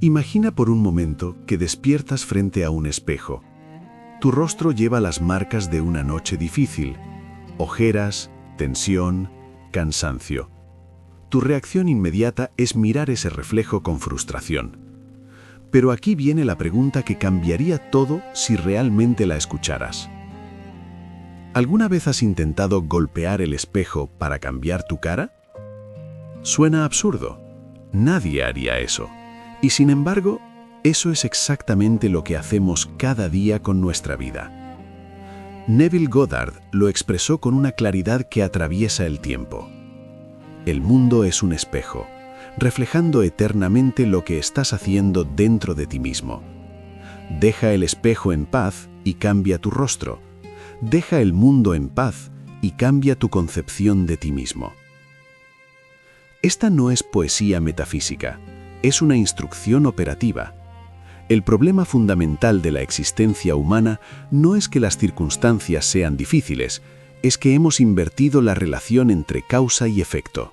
Imagina por un momento que despiertas frente a un espejo. Tu rostro lleva las marcas de una noche difícil, ojeras, tensión, cansancio. Tu reacción inmediata es mirar ese reflejo con frustración. Pero aquí viene la pregunta que cambiaría todo si realmente la escucharas. ¿Alguna vez has intentado golpear el espejo para cambiar tu cara? Suena absurdo. Nadie haría eso. Y sin embargo, eso es exactamente lo que hacemos cada día con nuestra vida. Neville Goddard lo expresó con una claridad que atraviesa el tiempo. El mundo es un espejo, reflejando eternamente lo que estás haciendo dentro de ti mismo. Deja el espejo en paz y cambia tu rostro. Deja el mundo en paz y cambia tu concepción de ti mismo. Esta no es poesía metafísica, es una instrucción operativa. El problema fundamental de la existencia humana no es que las circunstancias sean difíciles, es que hemos invertido la relación entre causa y efecto.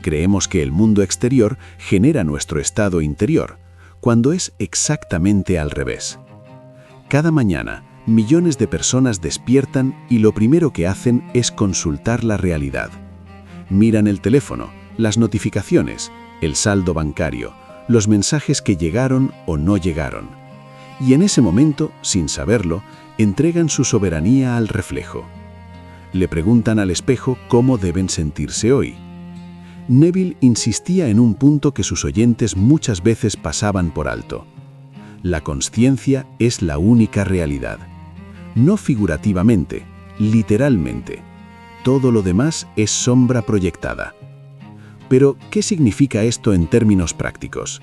Creemos que el mundo exterior genera nuestro estado interior, cuando es exactamente al revés. Cada mañana, millones de personas despiertan y lo primero que hacen es consultar la realidad. Miran el teléfono, las notificaciones, el saldo bancario, los mensajes que llegaron o no llegaron. Y en ese momento, sin saberlo, entregan su soberanía al reflejo. Le preguntan al espejo cómo deben sentirse hoy. Neville insistía en un punto que sus oyentes muchas veces pasaban por alto. La consciencia es la única realidad. No figurativamente, literalmente. Todo lo demás es sombra proyectada. Pero, ¿qué significa esto en términos prácticos?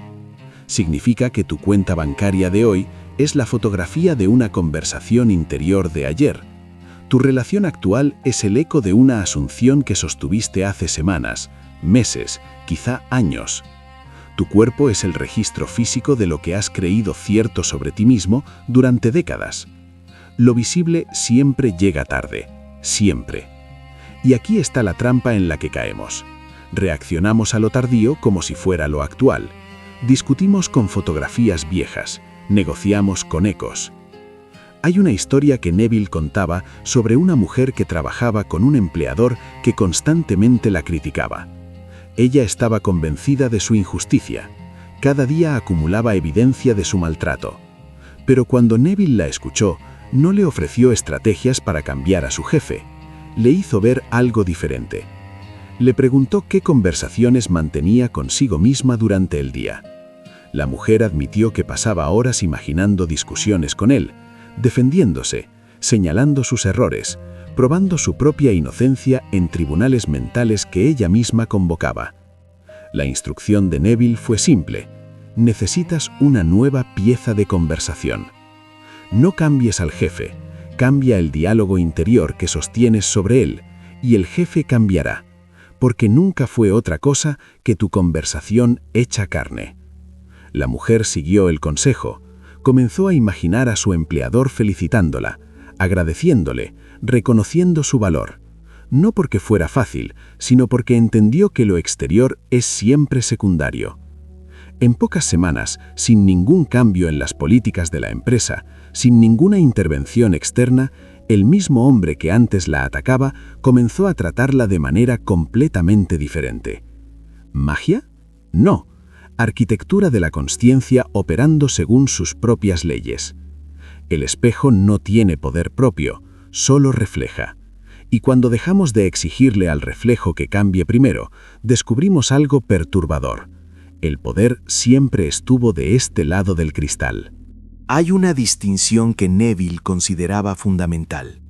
Significa que tu cuenta bancaria de hoy es la fotografía de una conversación interior de ayer. Tu relación actual es el eco de una asunción que sostuviste hace semanas, meses, quizá años. Tu cuerpo es el registro físico de lo que has creído cierto sobre ti mismo durante décadas. Lo visible siempre llega tarde, siempre. Y aquí está la trampa en la que caemos. Reaccionamos a lo tardío como si fuera lo actual. Discutimos con fotografías viejas, negociamos con ecos. Hay una historia que Neville contaba sobre una mujer que trabajaba con un empleador que constantemente la criticaba. Ella estaba convencida de su injusticia. Cada día acumulaba evidencia de su maltrato. Pero cuando Neville la escuchó, no le ofreció estrategias para cambiar a su jefe. Le hizo ver algo diferente. Le preguntó qué conversaciones mantenía consigo misma durante el día. La mujer admitió que pasaba horas imaginando discusiones con él, defendiéndose, señalando sus errores, probando su propia inocencia en tribunales mentales que ella misma convocaba. La instrucción de Neville fue simple: necesitas una nueva pieza de conversación. No cambies al jefe, cambia el diálogo interior que sostienes sobre él, y el jefe cambiará, porque nunca fue otra cosa que tu conversación hecha carne. La mujer siguió el consejo, comenzó a imaginar a su empleador felicitándola, agradeciéndole, reconociendo su valor, no porque fuera fácil, sino porque entendió que lo exterior es siempre secundario. En pocas semanas, sin ningún cambio en las políticas de la empresa, sin ninguna intervención externa, el mismo hombre que antes la atacaba comenzó a tratarla de manera completamente diferente. ¿Magia? No. Arquitectura de la consciencia operando según sus propias leyes. El espejo no tiene poder propio, solo refleja. Y cuando dejamos de exigirle al reflejo que cambie primero, descubrimos algo perturbador. El poder siempre estuvo de este lado del cristal. Hay una distinción que Neville consideraba fundamental,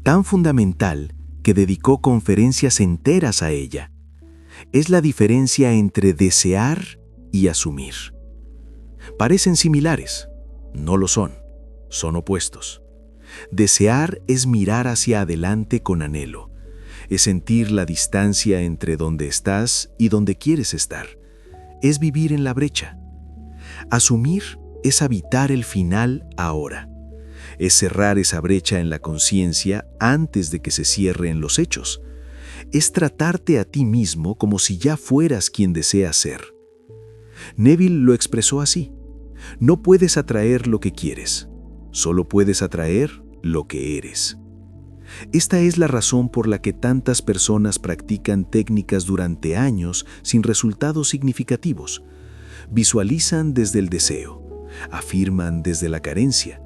tan fundamental que dedicó conferencias enteras a ella. Es la diferencia entre desear y asumir. Parecen similares, no lo son, son opuestos. Desear es mirar hacia adelante con anhelo, es sentir la distancia entre donde estás y donde quieres estar, es vivir en la brecha. Asumir es habitar el final ahora, es cerrar esa brecha en la conciencia antes de que se cierre en los hechos, es tratarte a ti mismo como si ya fueras quien deseas ser. Neville lo expresó así: no puedes atraer lo que quieres, solo puedes atraer lo que eres. Esta es la razón por la que tantas personas practican técnicas durante años sin resultados significativos. Visualizan desde el deseo, afirman desde la carencia,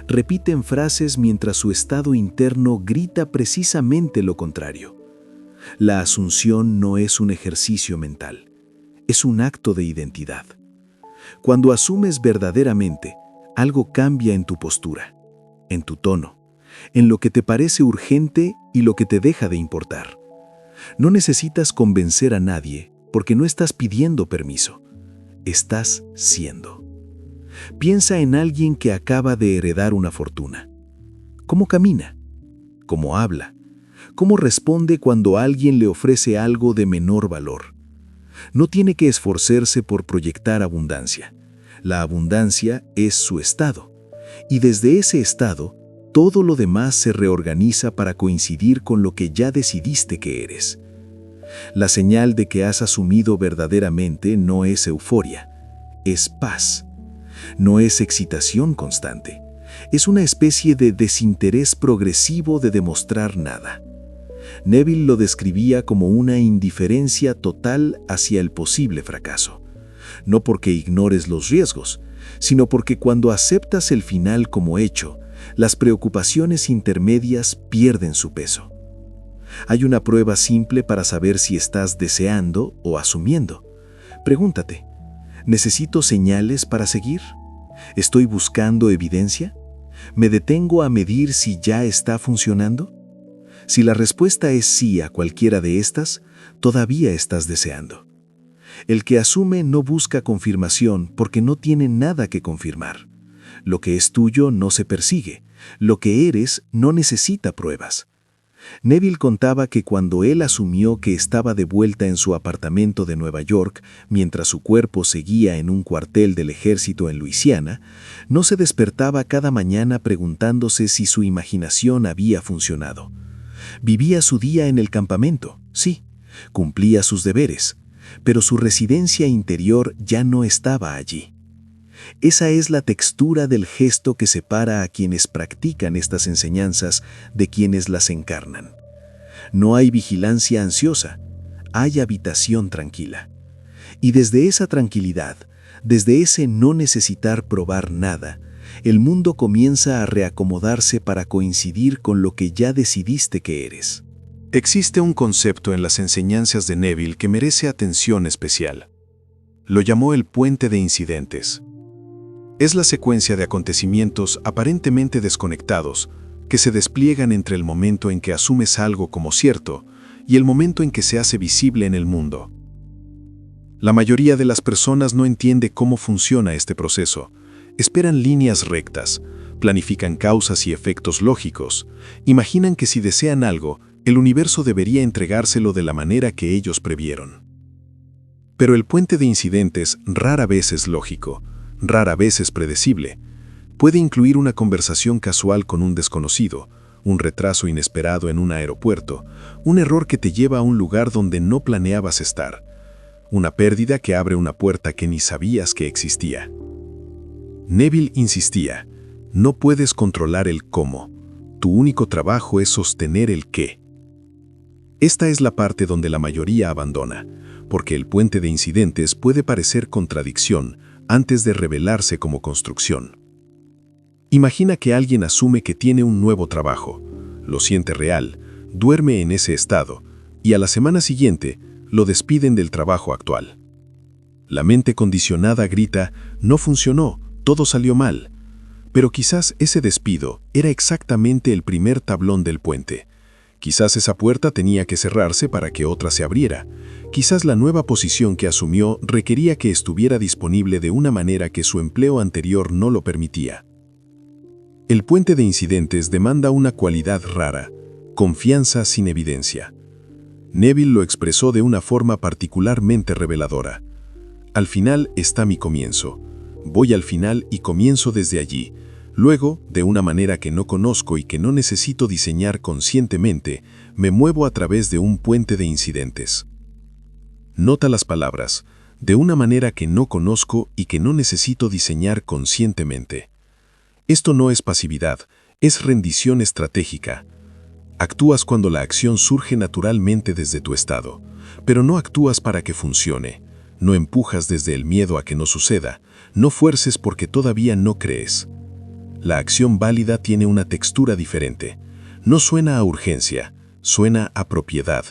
repiten frases mientras su estado interno grita precisamente lo contrario. La asunción no es un ejercicio mental, es un acto de identidad. Cuando asumes verdaderamente, algo cambia en tu postura, en tu tono, en lo que te parece urgente y lo que te deja de importar. No necesitas convencer a nadie porque no estás pidiendo permiso, estás siendo. Piensa en alguien que acaba de heredar una fortuna. ¿Cómo camina? ¿Cómo habla? ¿Cómo responde cuando alguien le ofrece algo de menor valor? No tiene que esforzarse por proyectar abundancia. La abundancia es su estado, y desde ese estado, todo lo demás se reorganiza para coincidir con lo que ya decidiste que eres. La señal de que has asumido verdaderamente no es euforia, es paz. No es excitación constante, es una especie de desinterés progresivo de demostrar nada. Neville lo describía como una indiferencia total hacia el posible fracaso. No porque ignores los riesgos, sino porque cuando aceptas el final como hecho, las preocupaciones intermedias pierden su peso. Hay una prueba simple para saber si estás deseando o asumiendo. Pregúntate: ¿necesito señales para seguir? ¿Estoy buscando evidencia? ¿Me detengo a medir si ya está funcionando? Si la respuesta es sí a cualquiera de estas, todavía estás deseando. El que asume no busca confirmación porque no tiene nada que confirmar. Lo que es tuyo no se persigue. Lo que eres no necesita pruebas. Neville contaba que cuando él asumió que estaba de vuelta en su apartamento de Nueva York, mientras su cuerpo seguía en un cuartel del ejército en Luisiana, no se despertaba cada mañana preguntándose si su imaginación había funcionado. Vivía su día en el campamento, sí, cumplía sus deberes, pero su residencia interior ya no estaba allí. Esa es la textura del gesto que separa a quienes practican estas enseñanzas de quienes las encarnan. No hay vigilancia ansiosa, hay habitación tranquila. Y desde esa tranquilidad, desde ese no necesitar probar nada, el mundo comienza a reacomodarse para coincidir con lo que ya decidiste que eres. Existe un concepto en las enseñanzas de Neville que merece atención especial. Lo llamó el puente de incidentes. Es la secuencia de acontecimientos aparentemente desconectados que se despliegan entre el momento en que asumes algo como cierto y el momento en que se hace visible en el mundo. La mayoría de las personas no entiende cómo funciona este proceso. Esperan líneas rectas, planifican causas y efectos lógicos, imaginan que si desean algo, el universo debería entregárselo de la manera que ellos previeron. Pero el puente de incidentes rara vez es lógico, rara vez es predecible. Puede incluir una conversación casual con un desconocido, un retraso inesperado en un aeropuerto, un error que te lleva a un lugar donde no planeabas estar, una pérdida que abre una puerta que ni sabías que existía. Neville insistía: no puedes controlar el cómo, tu único trabajo es sostener el qué. Esta es la parte donde la mayoría abandona, porque el puente de incidentes puede parecer contradicción antes de revelarse como construcción. Imagina que alguien asume que tiene un nuevo trabajo, lo siente real, duerme en ese estado, y a la semana siguiente lo despiden del trabajo actual. La mente condicionada grita: no funcionó, todo salió mal. Pero quizás ese despido era exactamente el primer tablón del puente. Quizás esa puerta tenía que cerrarse para que otra se abriera. Quizás la nueva posición que asumió requería que estuviera disponible de una manera que su empleo anterior no lo permitía. El puente de incidentes demanda una cualidad rara: confianza sin evidencia. Neville lo expresó de una forma particularmente reveladora. Al final está mi comienzo. Voy al final y comienzo desde allí. Luego, de una manera que no conozco y que no necesito diseñar conscientemente, me muevo a través de un puente de incidentes. Nota las palabras: de una manera que no conozco y que no necesito diseñar conscientemente. Esto no es pasividad, es rendición estratégica. Actúas cuando la acción surge naturalmente desde tu estado, pero no actúas para que funcione. No empujas desde el miedo a que no suceda, no fuerces porque todavía no crees. La acción válida tiene una textura diferente. No suena a urgencia, suena a propiedad.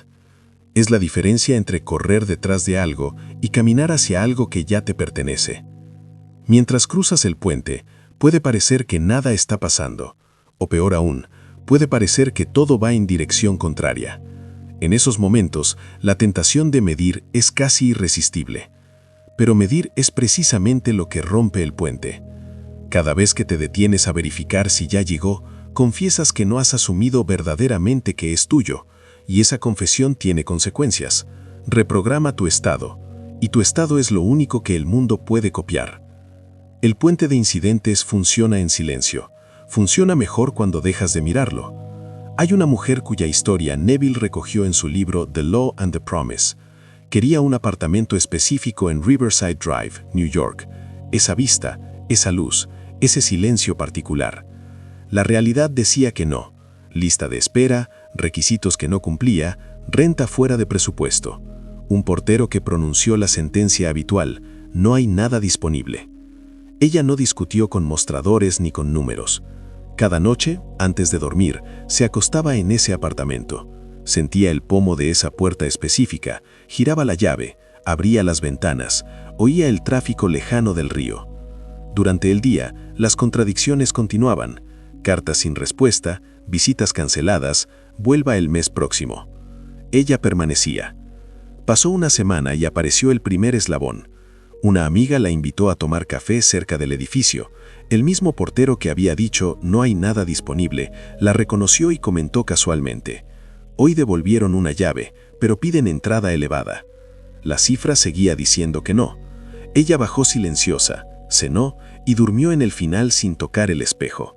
Es la diferencia entre correr detrás de algo y caminar hacia algo que ya te pertenece. Mientras cruzas el puente, puede parecer que nada está pasando, o peor aún, puede parecer que todo va en dirección contraria. En esos momentos, la tentación de medir es casi irresistible. Pero medir es precisamente lo que rompe el puente. Cada vez que te detienes a verificar si ya llegó, confiesas que no has asumido verdaderamente que es tuyo, y esa confesión tiene consecuencias. Reprograma tu estado, y tu estado es lo único que el mundo puede copiar. El puente de incidentes funciona en silencio. Funciona mejor cuando dejas de mirarlo. Hay una mujer cuya historia Neville recogió en su libro The Law and the Promise. Quería un apartamento específico en Riverside Drive, New York. Esa vista, esa luz, ese silencio particular. La realidad decía que no. Lista de espera, requisitos que no cumplía, renta fuera de presupuesto. Un portero que pronunció la sentencia habitual: no hay nada disponible. Ella no discutió con mostradores ni con números. Cada noche, antes de dormir, se acostaba en ese apartamento. Sentía el pomo de esa puerta específica, giraba la llave, abría las ventanas, oía el tráfico lejano del río. Durante el día, las contradicciones continuaban. Cartas sin respuesta, visitas canceladas, vuelva el mes próximo. Ella permanecía. Pasó una semana y apareció el primer eslabón. Una amiga la invitó a tomar café cerca del edificio. El mismo portero que había dicho no hay nada disponible, la reconoció y comentó casualmente: hoy devolvieron una llave, pero piden entrada elevada. La cifra seguía diciendo que no. Ella bajó silenciosa, cenó y durmió en el final sin tocar el espejo.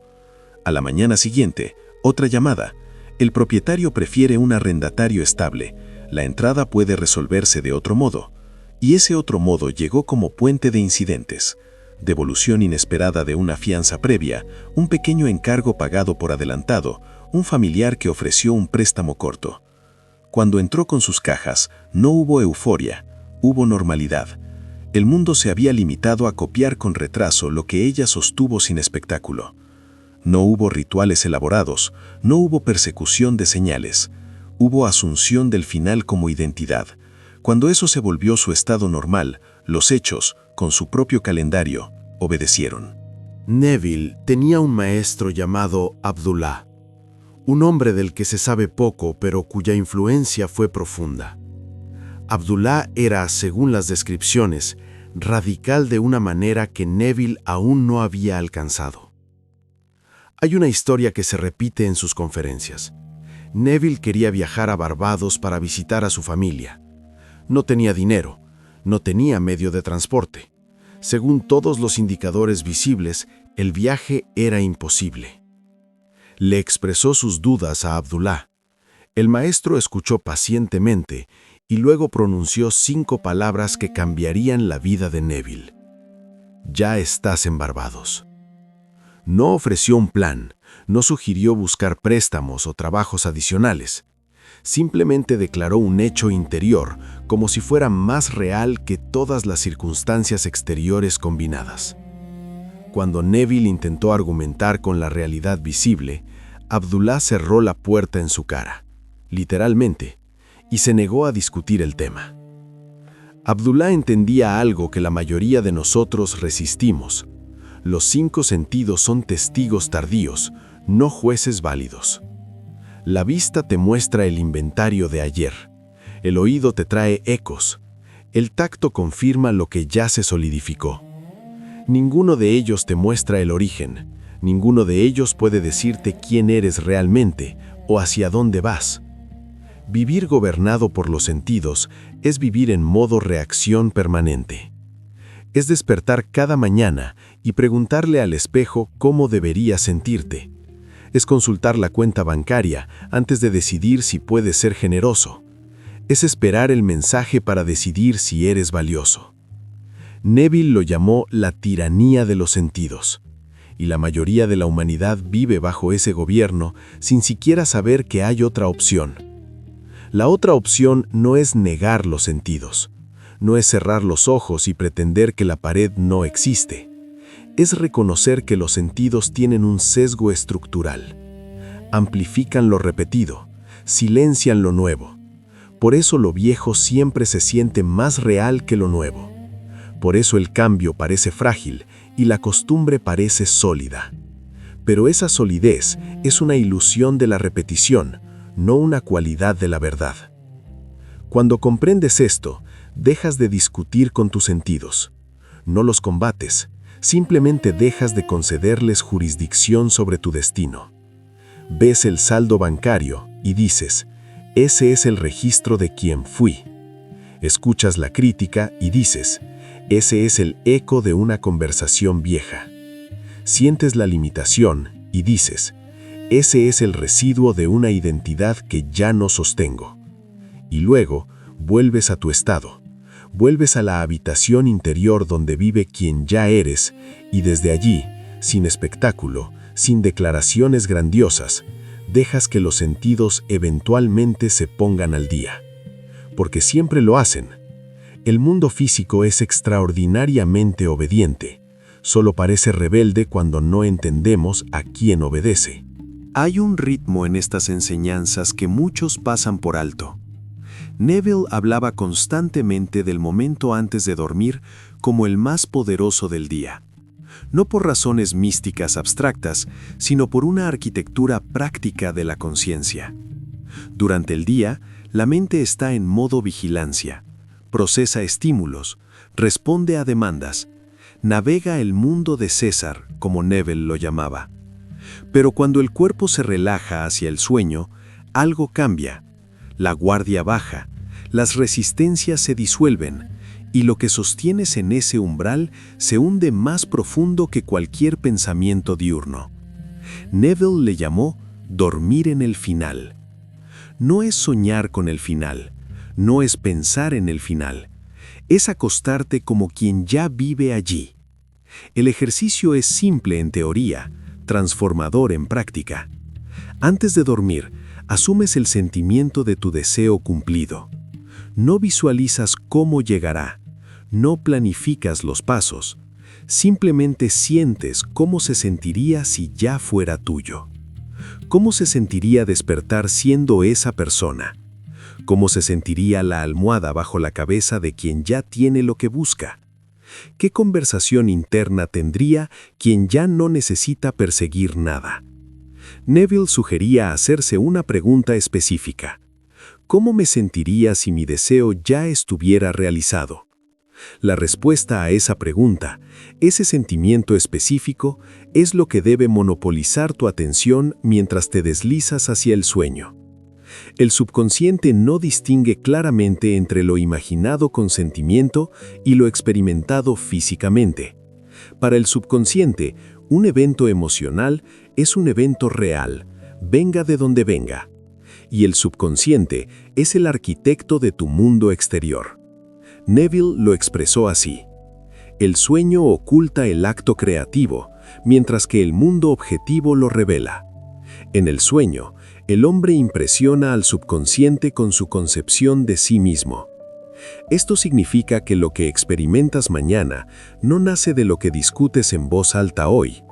A la mañana siguiente, otra llamada. El propietario prefiere un arrendatario estable. La entrada puede resolverse de otro modo. Y ese otro modo llegó como puente de incidentes. Devolución inesperada de una fianza previa, un pequeño encargo pagado por adelantado, un familiar que ofreció un préstamo corto. Cuando entró con sus cajas, no hubo euforia, hubo normalidad. El mundo se había limitado a copiar con retraso lo que ella sostuvo sin espectáculo. No hubo rituales elaborados, no hubo persecución de señales. Hubo asunción del final como identidad. Cuando eso se volvió su estado normal, los hechos, con su propio calendario, obedecieron. Neville tenía un maestro llamado Abdullah, un hombre del que se sabe poco pero cuya influencia fue profunda. Abdullah era, según las descripciones, radical de una manera que Neville aún no había alcanzado. Hay una historia que se repite en sus conferencias. Neville quería viajar a Barbados para visitar a su familia. No tenía dinero, no tenía medio de transporte. Según todos los indicadores visibles, el viaje era imposible. Le expresó sus dudas a Abdullah. El maestro escuchó pacientemente y luego pronunció 5 palabras que cambiarían la vida de Neville. Ya estás en Barbados. No ofreció un plan, no sugirió buscar préstamos o trabajos adicionales. Simplemente declaró un hecho interior como si fuera más real que todas las circunstancias exteriores combinadas. Cuando Neville intentó argumentar con la realidad visible, Abdullah cerró la puerta en su cara, literalmente, y se negó a discutir el tema. Abdullah entendía algo que la mayoría de nosotros resistimos. Los 5 sentidos son testigos tardíos, no jueces válidos. La vista te muestra el inventario de ayer. El oído te trae ecos. El tacto confirma lo que ya se solidificó. Ninguno de ellos te muestra el origen. Ninguno de ellos puede decirte quién eres realmente o hacia dónde vas. Vivir gobernado por los sentidos es vivir en modo reacción permanente. Es despertar cada mañana y preguntarle al espejo cómo deberías sentirte. Es consultar la cuenta bancaria antes de decidir si puedes ser generoso. Es esperar el mensaje para decidir si eres valioso. Neville lo llamó la tiranía de los sentidos, y la mayoría de la humanidad vive bajo ese gobierno sin siquiera saber que hay otra opción. La otra opción no es negar los sentidos, no es cerrar los ojos y pretender que la pared no existe. Es reconocer que los sentidos tienen un sesgo estructural. Amplifican lo repetido, silencian lo nuevo. Por eso lo viejo siempre se siente más real que lo nuevo. Por eso el cambio parece frágil y la costumbre parece sólida. Pero esa solidez es una ilusión de la repetición, no una cualidad de la verdad. Cuando comprendes esto, dejas de discutir con tus sentidos. No los combates, simplemente dejas de concederles jurisdicción sobre tu destino. Ves el saldo bancario y dices, ese es el registro de quien fui. Escuchas la crítica y dices, ese es el eco de una conversación vieja. Sientes la limitación y dices, ese es el residuo de una identidad que ya no sostengo. Y luego, vuelves a tu estado, vuelves a la habitación interior donde vive quien ya eres, y desde allí, sin espectáculo, sin declaraciones grandiosas, dejas que los sentidos eventualmente se pongan al día. Porque siempre lo hacen. El mundo físico es extraordinariamente obediente. Solo parece rebelde cuando no entendemos a quién obedece. Hay un ritmo en estas enseñanzas que muchos pasan por alto. Neville hablaba constantemente del momento antes de dormir como el más poderoso del día. No por razones místicas abstractas, sino por una arquitectura práctica de la conciencia. Durante el día, la mente está en modo vigilancia, procesa estímulos, responde a demandas, navega el mundo de César, como Neville lo llamaba. Pero cuando el cuerpo se relaja hacia el sueño, algo cambia. La guardia baja, las resistencias se disuelven, y lo que sostienes en ese umbral se hunde más profundo que cualquier pensamiento diurno. Neville le llamó dormir en el final. No es soñar con el final, no es pensar en el final, es acostarte como quien ya vive allí. El ejercicio es simple en teoría, transformador en práctica. Antes de dormir, asumes el sentimiento de tu deseo cumplido. No visualizas cómo llegará, no planificas los pasos, simplemente sientes cómo se sentiría si ya fuera tuyo. ¿Cómo se sentiría despertar siendo esa persona? ¿Cómo se sentiría la almohada bajo la cabeza de quien ya tiene lo que busca? ¿Qué conversación interna tendría quien ya no necesita perseguir nada? Neville sugería hacerse una pregunta específica. ¿Cómo me sentiría si mi deseo ya estuviera realizado? La respuesta a esa pregunta, ese sentimiento específico, es lo que debe monopolizar tu atención mientras te deslizas hacia el sueño. El subconsciente no distingue claramente entre lo imaginado con sentimiento y lo experimentado físicamente. Para el subconsciente, un evento emocional es un evento real, venga de donde venga. Y el subconsciente es el arquitecto de tu mundo exterior. Neville lo expresó así: el sueño oculta el acto creativo, mientras que el mundo objetivo lo revela. En el sueño, el hombre impresiona al subconsciente con su concepción de sí mismo. Esto significa que lo que experimentas mañana no nace de lo que discutes en voz alta hoy,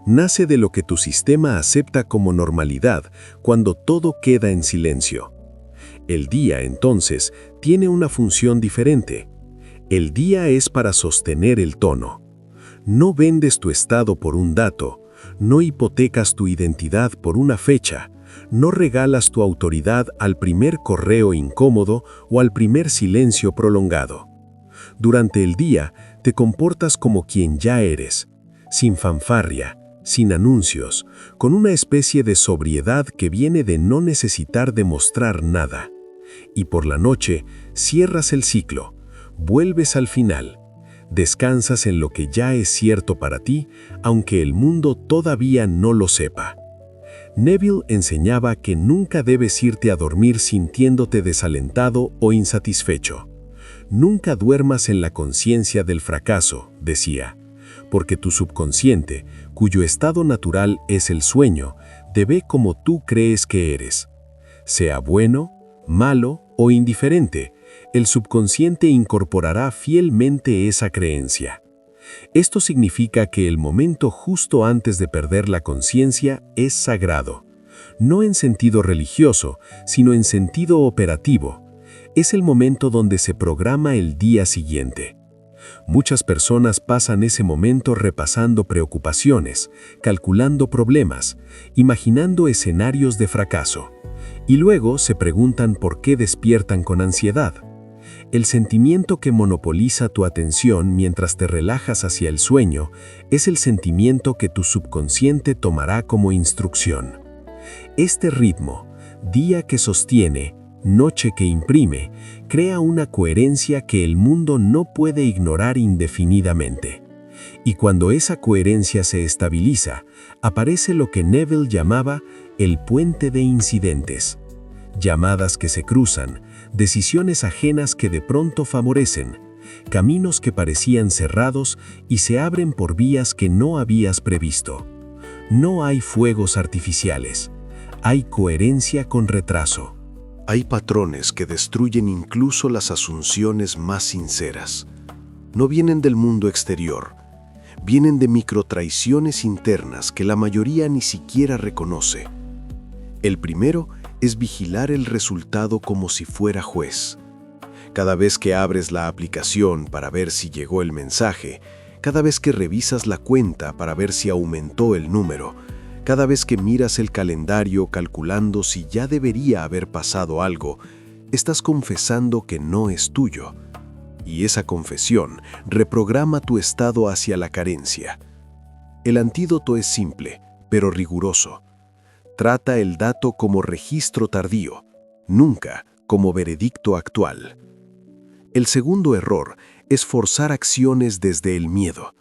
nace de lo que tu sistema acepta como normalidad cuando todo queda en silencio. El día, entonces, tiene una función diferente. El día es para sostener el tono. No vendes tu estado por un dato, no hipotecas tu identidad por una fecha, no regalas tu autoridad al primer correo incómodo o al primer silencio prolongado. Durante el día, te comportas como quien ya eres, sin fanfarria, sin anuncios, con una especie de sobriedad que viene de no necesitar demostrar nada. Y por la noche, cierras el ciclo, vuelves al final, descansas en lo que ya es cierto para ti, aunque el mundo todavía no lo sepa. Neville enseñaba que nunca debes irte a dormir sintiéndote desalentado o insatisfecho. Nunca duermas en la conciencia del fracaso, decía, porque tu subconsciente, cuyo estado natural es el sueño, te ve como tú crees que eres. Sea bueno, malo o indiferente, el subconsciente incorporará fielmente esa creencia. Esto significa que el momento justo antes de perder la conciencia es sagrado, no en sentido religioso, sino en sentido operativo. Es el momento donde se programa el día siguiente. Muchas personas pasan ese momento repasando preocupaciones, calculando problemas, imaginando escenarios de fracaso, y luego se preguntan por qué despiertan con ansiedad. El sentimiento que monopoliza tu atención mientras te relajas hacia el sueño es el sentimiento que tu subconsciente tomará como instrucción. Este ritmo, día que sostiene, noche que imprime, crea una coherencia que el mundo no puede ignorar indefinidamente. Y cuando esa coherencia se estabiliza, aparece lo que Neville llamaba el puente de incidentes. Llamadas que se cruzan, decisiones ajenas que de pronto favorecen, caminos que parecían cerrados y se abren por vías que no habías previsto. No hay fuegos artificiales, hay coherencia con retraso. Hay patrones que destruyen incluso las asunciones más sinceras. No vienen del mundo exterior, vienen de microtraiciones internas que la mayoría ni siquiera reconoce. El primero es vigilar el resultado como si fuera juez. Cada vez que abres la aplicación para ver si llegó el mensaje, cada vez que revisas la cuenta para ver si aumentó el número, cada vez que miras el calendario calculando si ya debería haber pasado algo, estás confesando que no es tuyo. Y esa confesión reprograma tu estado hacia la carencia. El antídoto es simple, pero riguroso. Trata el dato como registro tardío, nunca como veredicto actual. El segundo error es forzar acciones desde el miedo.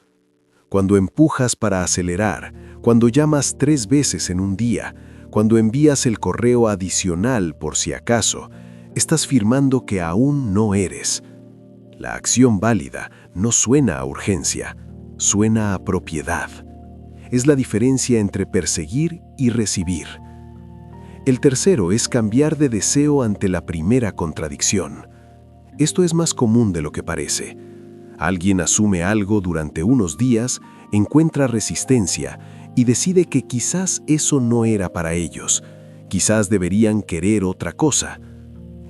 Cuando empujas para acelerar, cuando llamas 3 veces en un día, cuando envías el correo adicional por si acaso, estás firmando que aún no eres. La acción válida no suena a urgencia, suena a propiedad. Es la diferencia entre perseguir y recibir. El tercero es cambiar de deseo ante la primera contradicción. Esto es más común de lo que parece. Alguien asume algo durante unos días, encuentra resistencia y decide que quizás eso no era para ellos, quizás deberían querer otra cosa.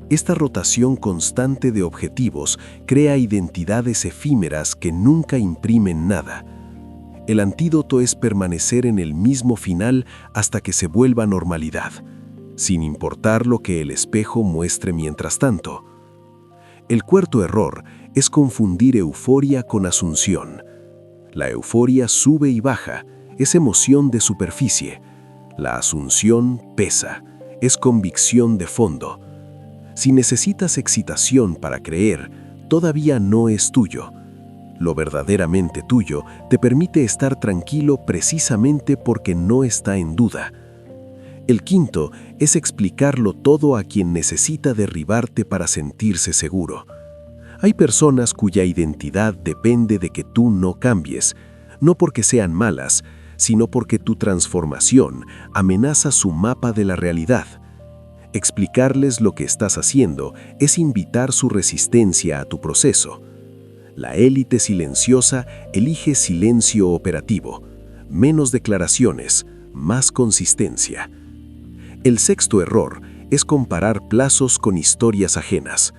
Esta rotación constante de objetivos crea identidades efímeras que nunca imprimen nada. El antídoto es permanecer en el mismo final hasta que se vuelva normalidad, sin importar lo que el espejo muestre mientras tanto. El cuarto error es confundir euforia con asunción. La euforia sube y baja, es emoción de superficie. La asunción pesa, es convicción de fondo. Si necesitas excitación para creer, todavía no es tuyo. Lo verdaderamente tuyo te permite estar tranquilo precisamente porque no está en duda. El quinto es explicarlo todo a quien necesita derribarte para sentirse seguro. Hay personas cuya identidad depende de que tú no cambies, no porque sean malas, sino porque tu transformación amenaza su mapa de la realidad. Explicarles lo que estás haciendo es invitar su resistencia a tu proceso. La élite silenciosa elige silencio operativo, menos declaraciones, más consistencia. El sexto error es comparar plazos con historias ajenas.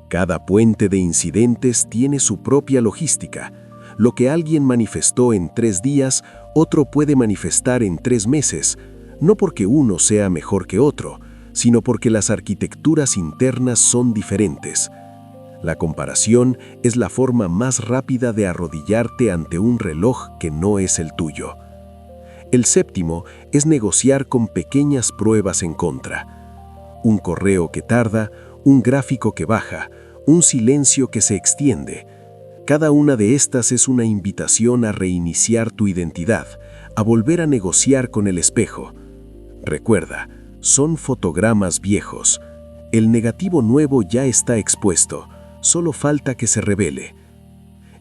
Cada puente de incidentes tiene su propia logística. Lo que alguien manifestó en 3 días, otro puede manifestar en 3 meses, no porque uno sea mejor que otro, sino porque las arquitecturas internas son diferentes. La comparación es la forma más rápida de arrodillarte ante un reloj que no es el tuyo. El séptimo es negociar con pequeñas pruebas en contra. Un correo que tarda, un gráfico que baja, un silencio que se extiende. Cada una de estas es una invitación a reiniciar tu identidad, a volver a negociar con el espejo. Recuerda, son fotogramas viejos. El negativo nuevo ya está expuesto. solo falta que se revele.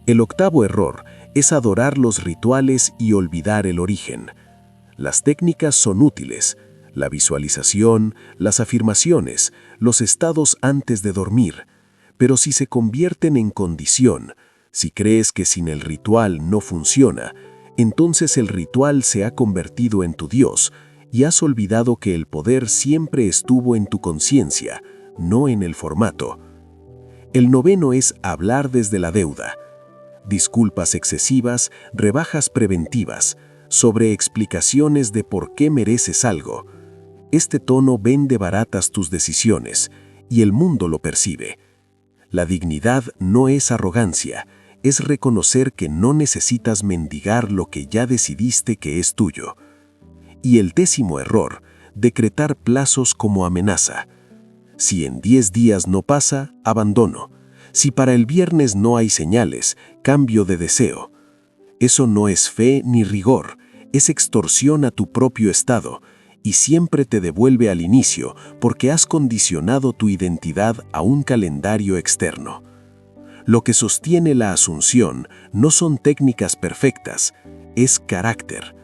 El octavo error es adorar los rituales y olvidar el origen. Las técnicas son útiles, la visualización, las afirmaciones, los estados antes de dormir, pero si se convierten en condición, si crees que sin el ritual no funciona, entonces el ritual se ha convertido en tu Dios y has olvidado que el poder siempre estuvo en tu conciencia, no en el formato. El noveno es hablar desde la deuda. Disculpas excesivas, rebajas preventivas, sobreexplicaciones de por qué mereces algo. Este tono vende baratas tus decisiones y el mundo lo percibe. La dignidad no es arrogancia, es reconocer que no necesitas mendigar lo que ya decidiste que es tuyo. Y el décimo error, decretar plazos como amenaza. Si en 10 días no pasa, abandono. Si para el viernes no hay señales, cambio de deseo. Eso no es fe ni rigor, es extorsión a tu propio estado y siempre te devuelve al inicio porque has condicionado tu identidad a un calendario externo. Lo que sostiene la asunción no son técnicas perfectas, es carácter.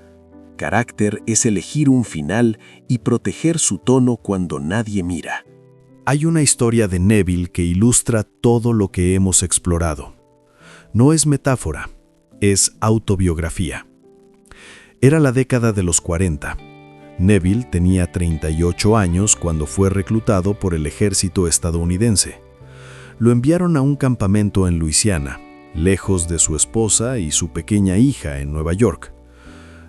Carácter es elegir un final y proteger su tono cuando nadie mira. Hay una historia de Neville que ilustra todo lo que hemos explorado. No es metáfora, es autobiografía. Era la década de los 40. Neville tenía 38 años cuando fue reclutado por el ejército estadounidense. Lo enviaron a un campamento en Luisiana, lejos de su esposa y su pequeña hija en Nueva York.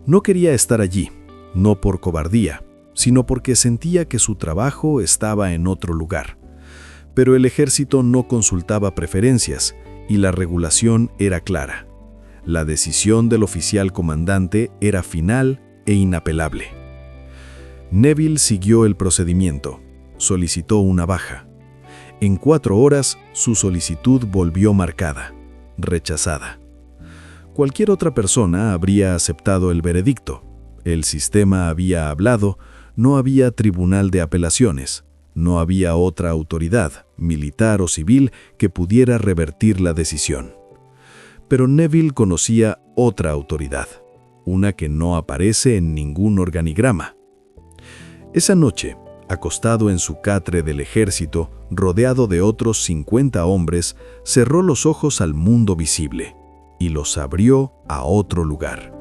No quería estar allí, no por cobardía, sino porque sentía que su trabajo estaba en otro lugar. Pero el ejército no consultaba preferencias y la regulación era clara. La decisión del oficial comandante era final e inapelable. Neville siguió el procedimiento, solicitó una baja. En 4 horas, su solicitud volvió marcada, rechazada. Cualquier otra persona habría aceptado el veredicto. El sistema había hablado, no había tribunal de apelaciones, no había otra autoridad, militar o civil, que pudiera revertir la decisión. Pero Neville conocía otra autoridad, una que no aparece en ningún organigrama. Esa noche, acostado en su catre del ejército, rodeado de otros 50 hombres, cerró los ojos al mundo visible y los abrió a otro lugar.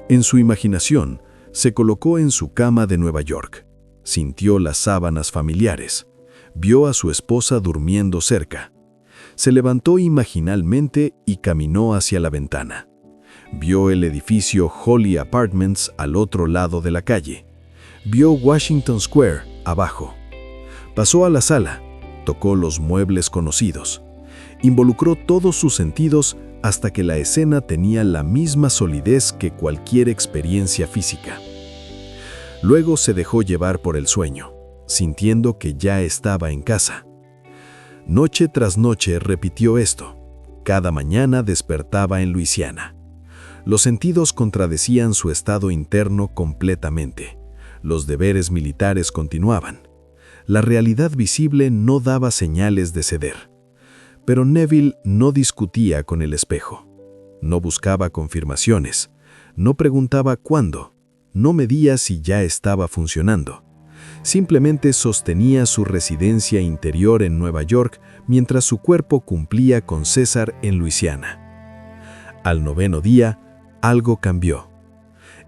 En su imaginación, se colocó en su cama de Nueva York, sintió las sábanas familiares, vio a su esposa durmiendo cerca. Se levantó imaginalmente y caminó hacia la ventana. Vio el edificio Holly Apartments al otro lado de la calle. Vio Washington Square abajo. Pasó a la sala, tocó los muebles conocidos. Involucró todos sus sentidos hasta que la escena tenía la misma solidez que cualquier experiencia física. Luego se dejó llevar por el sueño, sintiendo que ya estaba en casa. Noche tras noche repitió esto. Cada mañana despertaba en Luisiana. Los sentidos contradecían su estado interno completamente. Los deberes militares continuaban. La realidad visible no daba señales de ceder. Pero Neville no discutía con el espejo. No buscaba confirmaciones. No preguntaba cuándo. No medía si ya estaba funcionando. Simplemente sostenía su residencia interior en Nueva York mientras su cuerpo cumplía con César en Luisiana. Al 9º día, algo cambió.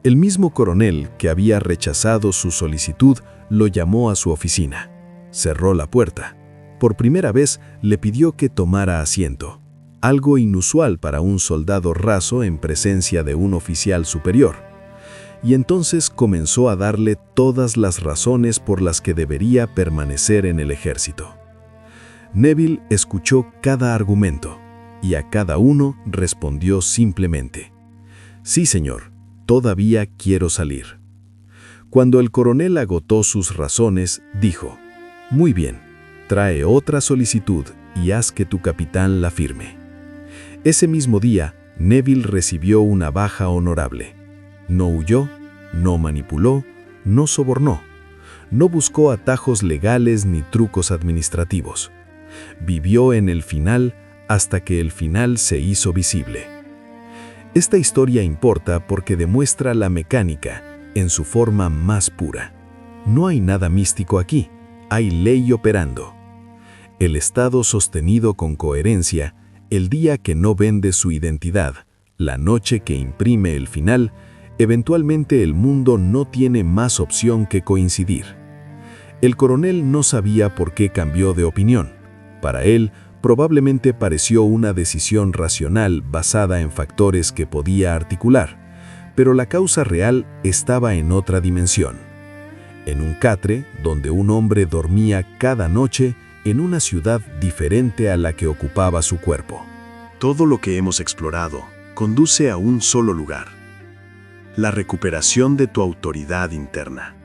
El mismo coronel que había rechazado su solicitud lo llamó a su oficina. Cerró la puerta. Por primera vez le pidió que tomara asiento, algo inusual para un soldado raso en presencia de un oficial superior. Y entonces comenzó a darle todas las razones por las que debería permanecer en el ejército. Neville escuchó cada argumento y a cada uno respondió simplemente: «Sí, señor, todavía quiero salir». Cuando el coronel agotó sus razones, dijo: «Muy bien, trae otra solicitud y haz que tu capitán la firme». Ese mismo día, Neville recibió una baja honorable. No huyó, no manipuló, no sobornó. No buscó atajos legales ni trucos administrativos. Vivió en el final hasta que el final se hizo visible. Esta historia importa porque demuestra la mecánica en su forma más pura. No hay nada místico aquí, hay ley operando. El Estado sostenido con coherencia, el día que no vende su identidad, la noche que imprime el final, eventualmente el mundo no tiene más opción que coincidir. El coronel no sabía por qué cambió de opinión. Para él, probablemente pareció una decisión racional basada en factores que podía articular, pero la causa real estaba en otra dimensión. En un catre donde un hombre dormía cada noche en una ciudad diferente a la que ocupaba su cuerpo. Todo lo que hemos explorado conduce a un solo lugar: la recuperación de tu autoridad interna.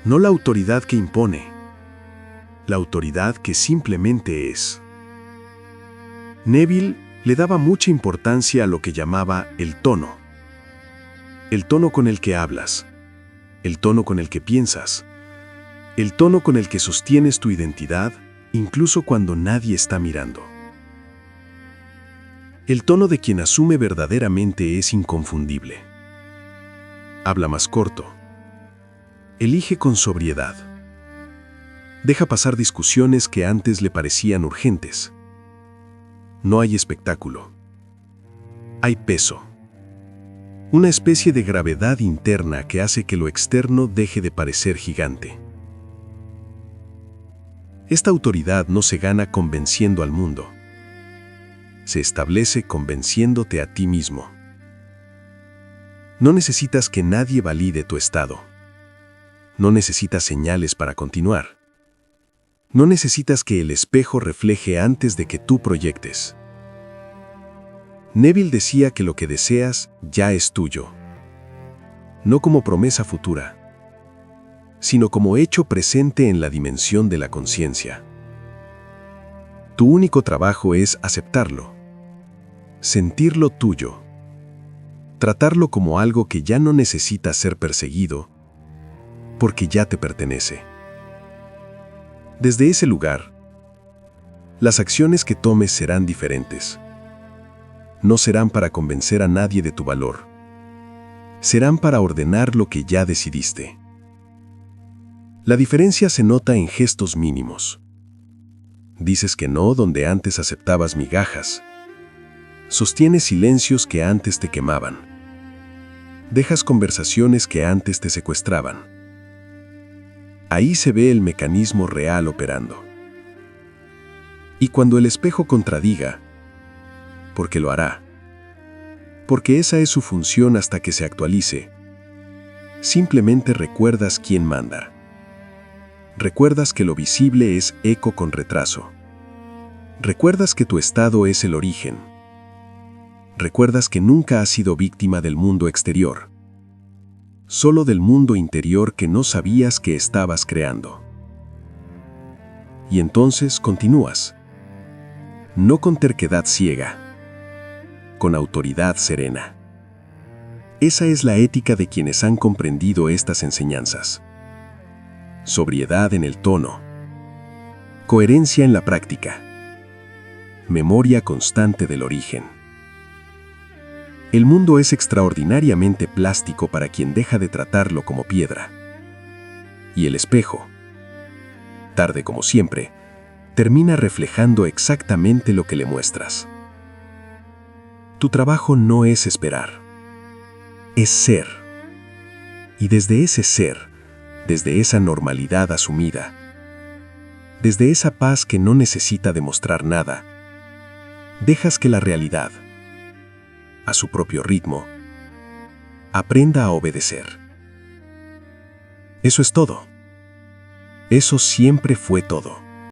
No la autoridad que impone, la autoridad que simplemente es. Neville le daba mucha importancia a lo que llamaba el tono. El tono con el que hablas, el tono con el que piensas, el tono con el que sostienes tu identidad, incluso cuando nadie está mirando. El tono de quien asume verdaderamente es inconfundible. Habla más corto. Elige con sobriedad. Deja pasar discusiones que antes le parecían urgentes. No hay espectáculo. Hay peso. Una especie de gravedad interna que hace que lo externo deje de parecer gigante. Esta autoridad no se gana convenciendo al mundo. Se establece convenciéndote a ti mismo. No necesitas que nadie valide tu estado. No necesitas señales para continuar. No necesitas que el espejo refleje antes de que tú proyectes. Neville decía que lo que deseas ya es tuyo. No como promesa futura, sino como hecho presente en la dimensión de la conciencia. Tu único trabajo es aceptarlo, sentirlo tuyo, tratarlo como algo que ya no necesita ser perseguido, porque ya te pertenece. Desde ese lugar, las acciones que tomes serán diferentes. No serán para convencer a nadie de tu valor. Serán para ordenar lo que ya decidiste. La diferencia se nota en gestos mínimos. Dices que no donde antes aceptabas migajas. Sostienes silencios que antes te quemaban. Dejas conversaciones que antes te secuestraban. Ahí se ve el mecanismo real operando. Y cuando el espejo contradiga, porque lo hará, porque esa es su función hasta que se actualice, simplemente recuerdas quién manda. Recuerdas que lo visible es eco con retraso. Recuerdas que tu estado es el origen. Recuerdas que nunca has sido víctima del mundo exterior, solo del mundo interior que no sabías que estabas creando. Y entonces continúas, no con terquedad ciega, con autoridad serena. Esa es la ética de quienes han comprendido estas enseñanzas. Sobriedad en el tono, coherencia en la práctica, memoria constante del origen. El mundo es extraordinariamente plástico para quien deja de tratarlo como piedra. Y el espejo, tarde como siempre, termina reflejando exactamente lo que le muestras. Tu trabajo no es esperar, es ser. Y desde ese ser, desde esa normalidad asumida, desde esa paz que no necesita demostrar nada, dejas que la realidad, a su propio ritmo, aprenda a obedecer. Eso es todo. Eso siempre fue todo.